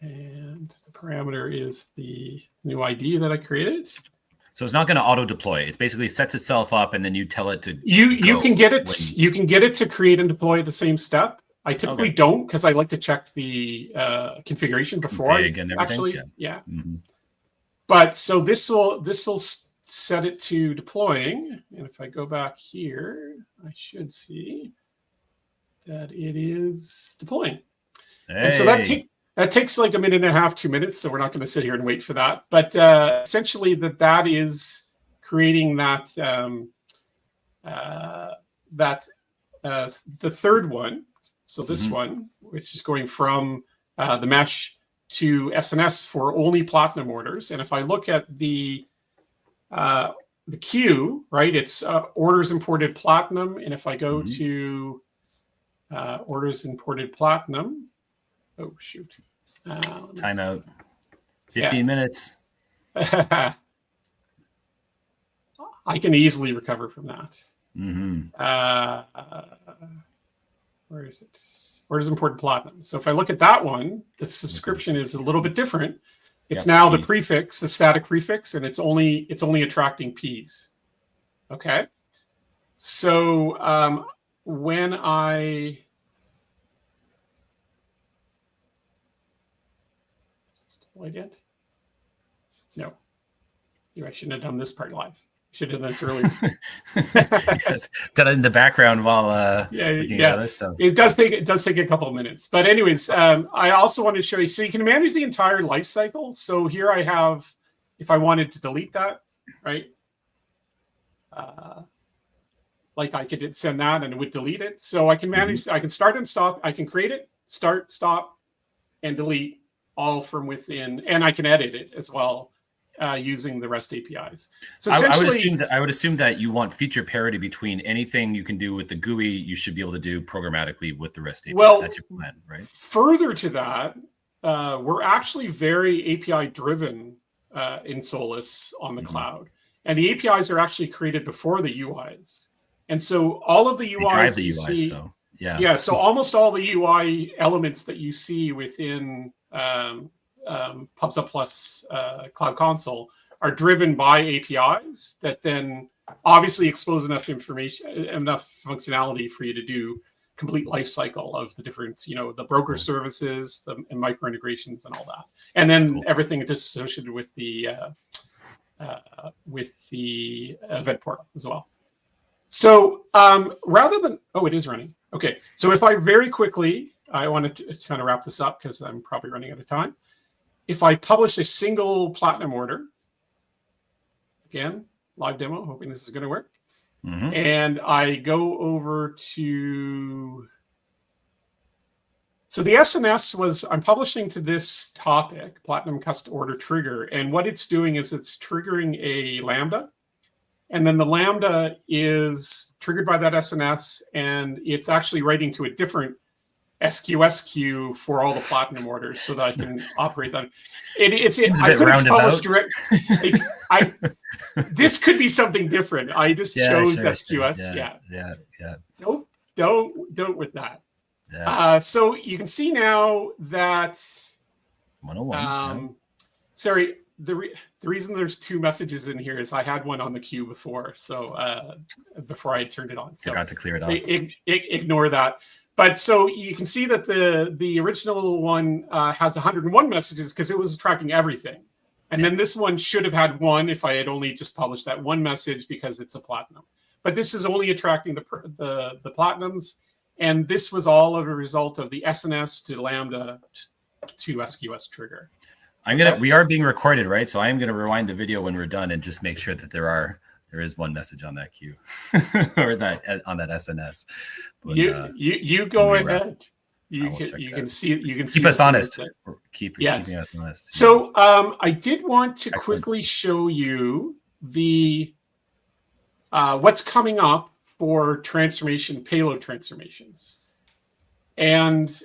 and the parameter is the new ID that I created. So it's not going to auto deploy. It basically sets itself up, and then you tell it to. You can get it. You can get it to create and deploy at the same step. I typically don't, because I like to check the configuration before I actually. Yeah. But so this will set it to deploying, and if I go back here, I should see that it is deploying. Hey. And so that takes like a minute and a half, 2 minutes. So we're not going to sit here and wait for that. But essentially, that is creating that the third one. So this one, which is going from the mesh to SNS for only Platinum orders. And if I look at the queue, right, it's orders imported Platinum. And if I go to orders imported Platinum, oh shoot. Timeout. 15 minutes. I can easily recover from that. Where is it? Orders imported Platinum. So if I look at that one, the subscription is a little bit different. It's now the prefix, the static prefix, and it's only attracting Ps. Okay. So when I deployed it? No. I shouldn't have done this part live. Should have done this earlier. Yes, done it in the background while looking at other stuff. It does take a couple of minutes. But anyways, I also want to show you, so you can manage the entire life cycle. So here I have, if I wanted to delete that, right? Like I could send that and it would delete it. So I can manage, I can start and stop, I can create it, start, stop, and delete all from within, and I can edit it as well using the REST APIs. So essentially, I would assume that you want feature parity between anything you can do with the GUI, you should be able to do programmatically with the REST API. Well, that's your plan, right? Further to that, we're actually very API driven in Solace on the cloud, and the APIs are actually created before the UIs, and so all of the UIs drive the you UIs, see, so so almost all the UI elements that you see within PubSub Plus Cloud Console are driven by APIs that then obviously expose enough information, enough functionality for you to do complete life cycle of the different, the broker services, the micro integrations, and all that, and then everything just associated with the event portal as well. So rather than it is running. Okay, so if I very quickly, I want to kind of wrap this up because I'm probably running out of time. If I publish a single Platinum order, again, live demo, hoping this is going to work. And I go over to, so the SNS was, I'm publishing to this topic, Platinum Custom Order Trigger. And what it's doing is it's triggering a Lambda. And then the Lambda is triggered by that SNS, and it's actually writing to a different SQS queue for all the Platinum orders so that I can operate them. I could have published direct. This could be something different. I just chose SQS. Yeah. Don't with that. Yeah. So you can see now that 101. Sorry, the reason there's two messages in here is I had one on the queue before, so before I turned it on. So forgot to clear it off. Ignore that. But so you can see that the original one has 101 messages because it was tracking everything. And then this one should have had one if I had only just published that one message because it's a Platinum. But this is only attracting the Platinums. And this was all of a result of the SNS to Lambda to SQS trigger. We are being recorded, right? So I am going to rewind the video when we're done and just make sure that there is one message on that queue or that on that SNS. But, you go ahead. You can see keep us honest. Keeping us honest. So I did want to Excellent. quickly show you the what's coming up for payload transformations. And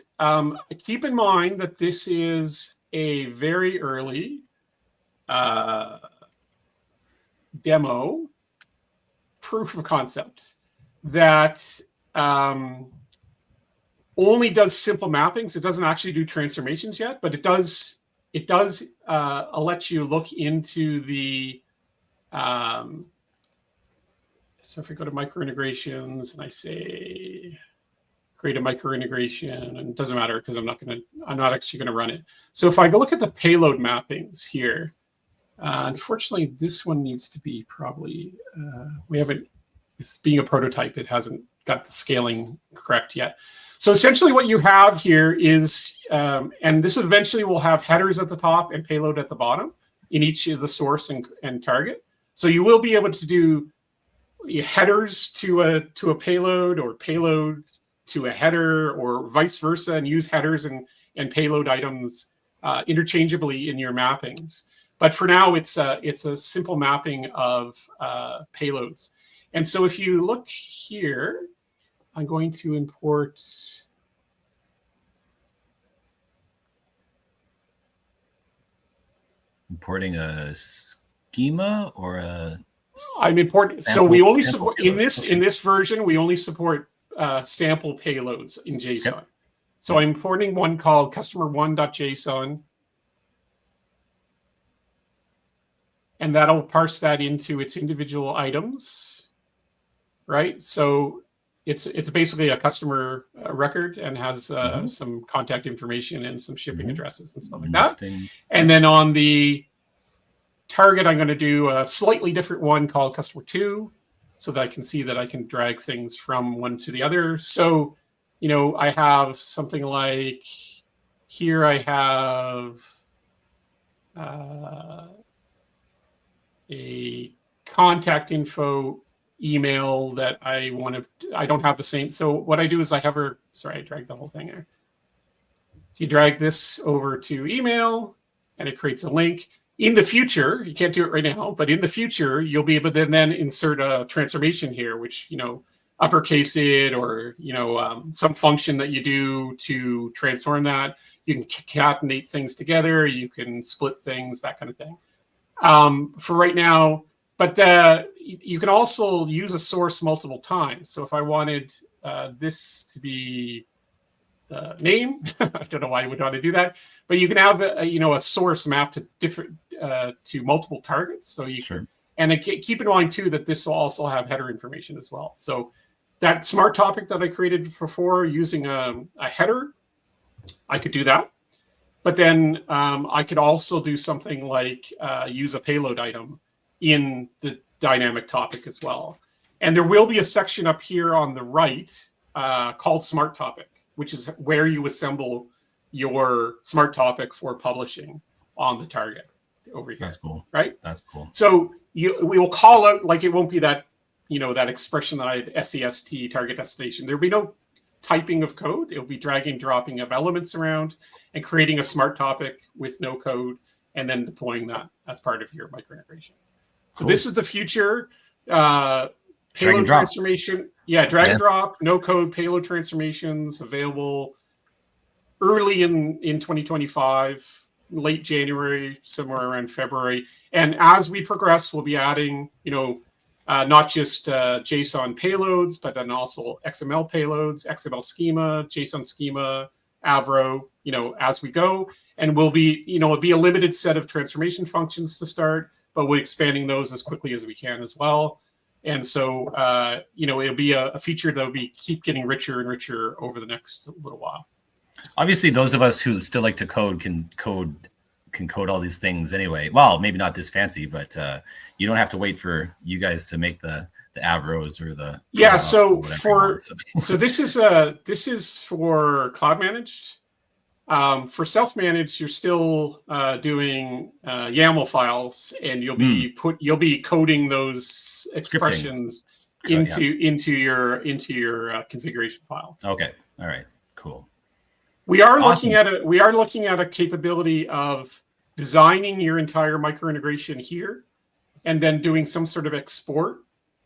keep in mind that this is a very early demo proof of concept that only does simple mappings. It doesn't actually do transformations yet, but it does let you look into the so if I go to micro-integrations and I say create a micro-integration, and it doesn't matter because I'm not actually going to run it. So if I go look at the payload mappings here, unfortunately, this one needs to be probably, it's being a prototype, it hasn't got the scaling correct yet. So essentially what you have here is, and this eventually will have headers at the top and payload at the bottom in each of the source and target. So you will be able to do headers to a payload, or payload to a header, or vice versa, and use headers and payload items interchangeably in your mappings. But for now, it's a simple mapping of payloads. And so if you look here, I'm going to import importing a schema or a I'm importing. So we only support in this version. We only support sample payloads in JSON. Yep. So I'm importing one called customer1.json, and that'll parse that into its individual items, right? So it's basically a customer record and has some contact information and some shipping addresses and stuff like that. And then on the target, I'm going to do a slightly different one called customer2, so that I can see that I can drag things from one to the other. So, you know, I have something like here I have a contact info email that I don't have the same. So what I do is I dragged the whole thing there. So you drag this over to email and it creates a link. In the future, you can't do it right now, but in the future, you'll be able to then insert a transformation here, which, you know, uppercase it, or, you know, some function that you do to transform that. You can concatenate things together. You can split things, that kind of thing. For right now, but you can also use a source multiple times. So if I wanted this to be the name, I don't know why you would want to do that, but you can have a source mapped to different to multiple targets. So you can, and keep in mind too that this will also have header information as well. So that smart topic that I created before using a header, I could do that. But then I could also do something like use a payload item in the dynamic topic as well. And there will be a section up here on the right called smart topic, which is where you assemble your smart topic for publishing on the target over here. That's cool. Right? That's cool. So we will call out, like, it won't be that, you know, that expression that I had, SEST, target destination. There'll be no typing of code. It'll be dragging, dropping of elements around and creating a smart topic with no code, and then deploying that as part of your micro integration. So this is the future payload transformation. Yeah, drag and drop, no code payload transformations available early in 2025, late January, somewhere around February. And as we progress, we'll be adding, you know, not just JSON payloads, but then also XML payloads, XML schema, JSON schema, Avro, you know, as we go. And we'll be, you know, it'll be a limited set of transformation functions to start, but we're expanding those as quickly as we can as well. And so, you know, it'll be a feature that will keep getting richer and richer over the next little while. Obviously, those of us who still like to code can code all these things anyway. Well, maybe not this fancy, but you don't have to wait for you guys to make the Avros or the So this is for cloud managed. For self-managed, you're still doing YAML files, and you'll be coding those expressions into your configuration file. Okay, all right, cool. We are Awesome. looking at a capability of designing your entire micro integration here, and then doing some sort of export,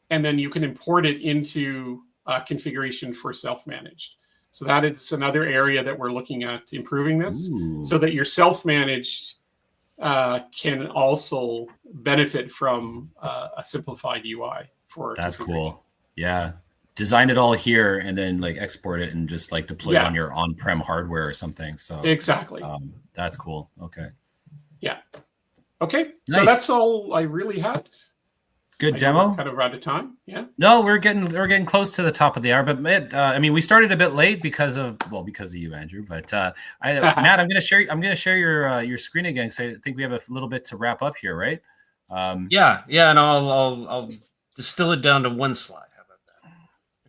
and then you can import it into configuration for self-managed. So that is another area that we're looking at improving this, so that your self-managed can also benefit from a simplified UI for. That's cool. Yeah. Design it all here and then like export it and just like deploy it on your on-prem hardware or something. So exactly. That's cool. Okay. Yeah. Okay. Nice. So that's all I really had. Good demo. We're kind of out of time. Yeah. No, we're getting close to the top of the hour, but I mean, we started a bit late because of you, Andrew. But Matt, I'm gonna share your screen again because I think we have a little bit to wrap up here, right? Yeah, and I'll distill it down to one slide. How about that?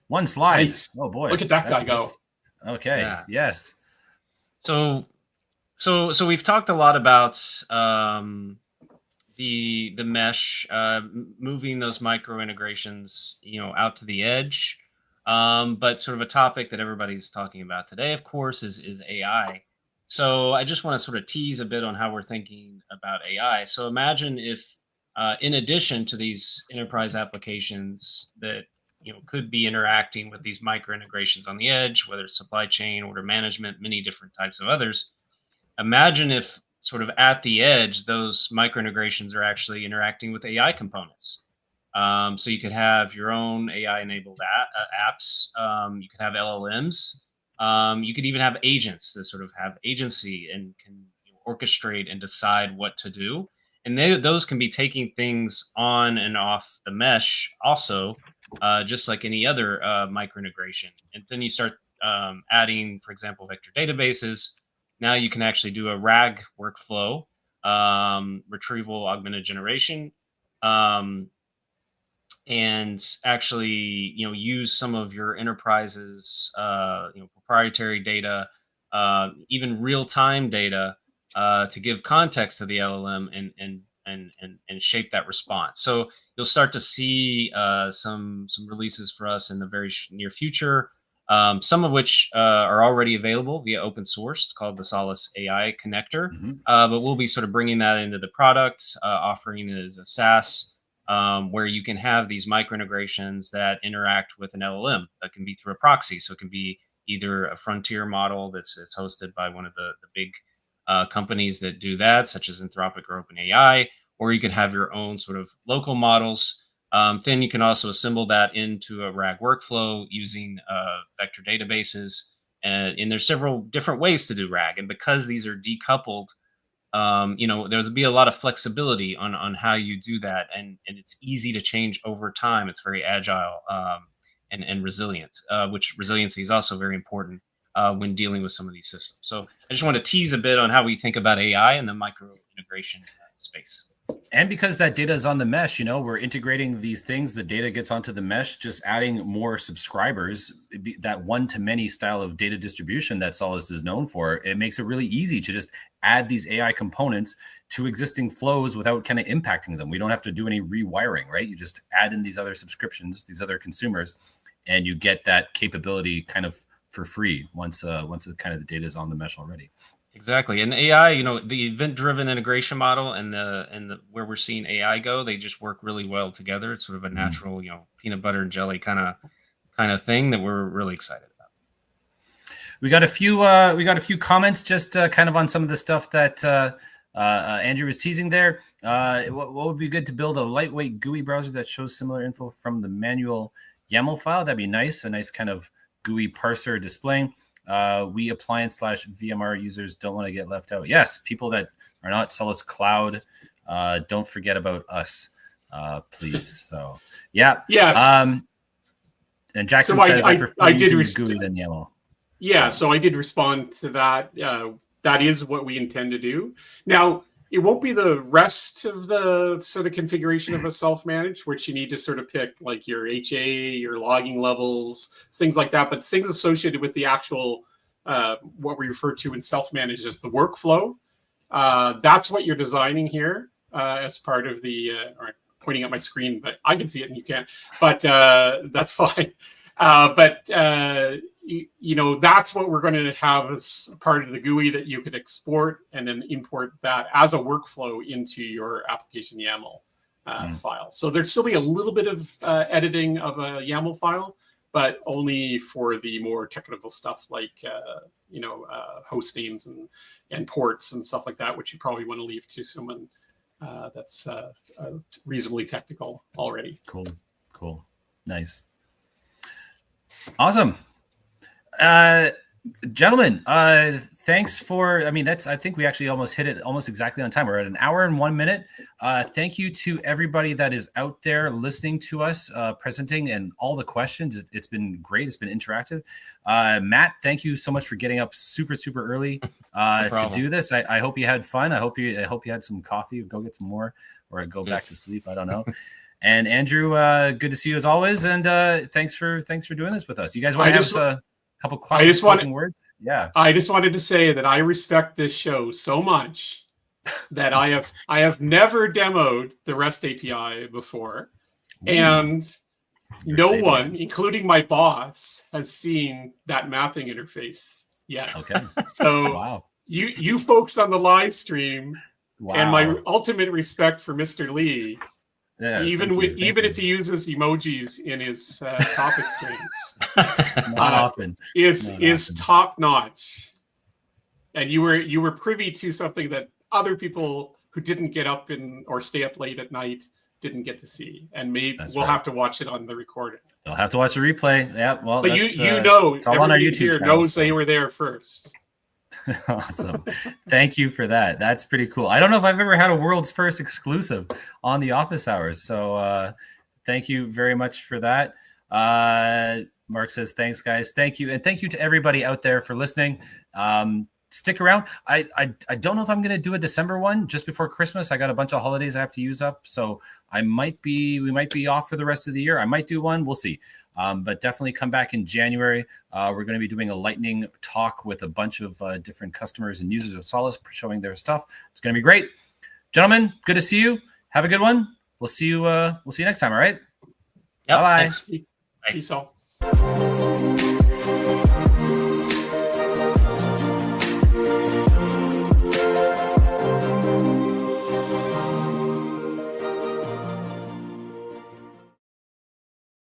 One slide. Nice. Oh boy, look at that guy go. Okay. Yeah. Yes. So we've talked a lot about the mesh, moving those micro integrations, out to the edge. But sort of a topic that everybody's talking about today, of course, is AI. So I just want to sort of tease a bit on how we're thinking about AI. So imagine if, in addition to these enterprise applications that could be interacting with these micro integrations on the edge, whether it's supply chain, order management, many different types of others. Imagine if sort of at the edge, those micro integrations are actually interacting with AI components. So you could have your own AI-enabled apps. You could have LLMs. You could even have agents that sort of have agency and can orchestrate and decide what to do. And those can be taking things on and off the mesh also, just like any other micro integration. And then you start adding, for example, vector databases. Now you can actually do a RAG workflow, retrieval augmented generation, and actually, use some of your enterprise's, proprietary data, even real-time data, to give context to the LLM and shape that response. So you'll start to see some releases for us in the very near future. Some of which are already available via open source. It's called the Solace AI connector, but we'll be sort of bringing that into the product, offering it as a SaaS, where you can have these micro integrations that interact with an LLM. That can be through a proxy, so it can be either a frontier model that's hosted by one of the big companies that do that, such as Anthropic or OpenAI, or you can have your own sort of local models. Then you can also assemble that into a RAG workflow using vector databases. And there's several different ways to do RAG. And because these are decoupled, there'll be a lot of flexibility on how you do that. And it's easy to change over time. It's very agile and resilient, which resiliency is also very important when dealing with some of these systems. So I just want to tease a bit on how we think about AI in the micro integration space. And because that data is on the mesh, we're integrating these things. The data gets onto the mesh, just adding more subscribers, that one-to-many style of data distribution that Solace is known for. It makes it really easy to just add these AI components to existing flows without kind of impacting them. We don't have to do any rewiring, right? You just add in these other subscriptions, these other consumers, and you get that capability kind of for free once the kind of the data is on the mesh already. Exactly. And AI, the event-driven integration model and the where we're seeing AI go, they just work really well together. It's sort of a natural, peanut butter and jelly kind of thing that we're really excited about. We got a few comments just kind of on some of the stuff that Andrew was teasing there. What would be good to build a lightweight GUI browser that shows similar info from the manual YAML file? That'd be nice. A nice kind of GUI parser displaying. We appliance/VMR users don't want to get left out. Yes, people that are not Solace Cloud, don't forget about us, please. So, yeah. Yes. And Jackson says, I prefer using GUI than YAML. Yeah, so I did respond to that. That is what we intend to do. Now, it won't be the rest of the sort of configuration of a self-managed, which you need to sort of pick like your HA, your logging levels, things like that. But things associated with the actual, what we refer to in self-managed as the workflow. That's what you're designing here as part of the, or pointing at my screen, but I can see it and you can't. But that's fine. But you know, that's what we're going to have as part of the GUI that you could export and then import that as a workflow into your application YAML file. So there'd still be a little bit of editing of a YAML file, but only for the more technical stuff like you know, host names and ports and stuff like that, which you probably want to leave to someone that's reasonably technical already. Cool, cool, nice, awesome. Gentlemen, thanks for, I mean, I think we actually almost hit it almost exactly on time. We're at an hour and 1 minute. Thank you to everybody that is out there listening to us, presenting, and all the questions. It's been great. It's been interactive. Matt, thank you so much for getting up super, super early to do this. I hope you had fun. I hope you had some coffee. Go get some more, or go back to sleep. I don't know. And Andrew, good to see you as always. And thanks for doing this with us. You guys want to have a couple closing words? Yeah. I just wanted to say that I respect this show so much that I have never demoed the REST API before. And no one, including my boss, has seen that mapping interface yet. Okay. So wow. You folks on the live stream, and my ultimate respect for Mr. Lee. Yeah, even if he uses emojis in his topic streams, not often, is top notch. And you were privy to something that other people who didn't get up or stay up late at night didn't get to see, and maybe we'll have to watch it on the recording. They'll have to watch the replay. Yeah, well, but you know, everybody here knows they were there first. Awesome. Thank you for that. That's pretty cool. I don't know if I've ever had a world's first exclusive on the office hours. So thank you very much for that. Mark says, thanks, guys. Thank you. And thank you to everybody out there for listening. Stick around. I don't know if I'm going to do a December one just before Christmas. I got a bunch of holidays I have to use up. So we might be off for the rest of the year. I might do one. We'll see. But definitely come back in January. We're going to be doing a lightning talk with a bunch of different customers and users of Solace showing their stuff. It's going to be great. Gentlemen, good to see you. Have a good one. We'll see you next time. All right. Yep, bye-bye. Peace out.